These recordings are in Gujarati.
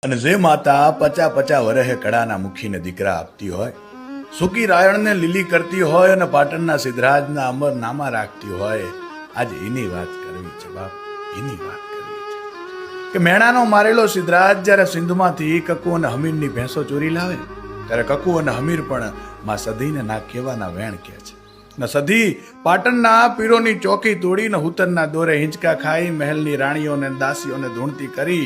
અને જે માતા 50 વર્ષે કડાના મુખીને દીકરા આપતી હોય, સૂકી રાયણને લીલી કરતી હોય અને પાટણના સિદ્ધરાજના અમર નામા રાખતી હોય, આજે એની વાત કરવી છે બાપ, એની વાત કરવી છે કે મેણાનો મારેલો સિદ્ધરાજ જ્યારે સિંધમાંથી કકુ અને હમીરની ભેંસો ચોરી લાવે ત્યારે કકુ અને હમીર પણ માં સધીને ના કહેવાના વેણ કહે છે. ને સધી પાટણના પીરોની ચોકી તોડીને હુતરના દોરે હિંચકા ખાઈ મહેલની રાણીઓને દાસીઓને ધૂણતી કરી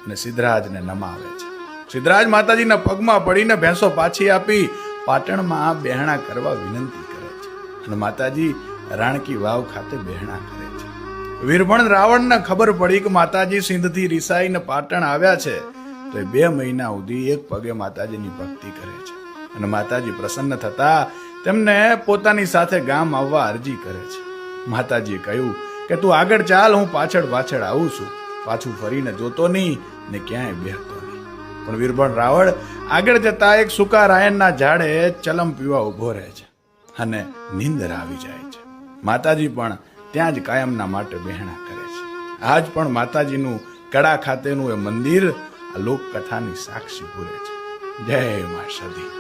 અને સિદ્ધરાજને નમાવે છે. સિદ્ધરાજ માતાજીના પગમાં પડીને ભેંસો પાછી આપી પાટણમાં બહેણા કરવા વિનંતી કરે છે અને માતાજી રાણકી વાવ ખાતે બહેણા કરે છે. વીરભણ રાવણને ખબર પડી કે માતાજી સિંધથી રિસાઈને પાટણ આવ્યા છે તો એ 2 મહિના સુધી એક પગે માતાજીની ભક્તિ કરે છે અને માતાજી પ્રસન્ન થતા તેમને પોતાની સાથે ગામ આવવા અરજી કરે છે. માતાજીએ કહ્યું કે તું આગળ ચાલ, હું પાછળ પાછળ આવું છું, પાછું ફરીને જોતો નહીં ને ક્યાંય બેહતો નહીં. પણ વીરભણ રાવણ આગળ જતા એક સૂકા રાયણના ઝાડે ચલમ પીવા ઉભો રહે છે અને નીંદર આવી જાય છે. માતાજી પણ ત્યાં જ કાયમના માટે બહેણા કરે છે. આજ પણ માતાજીનું કડા ખાતેનું એ મંદિર આ લોકકથાની સાક્ષી પૂરે છે. જય મા સધી.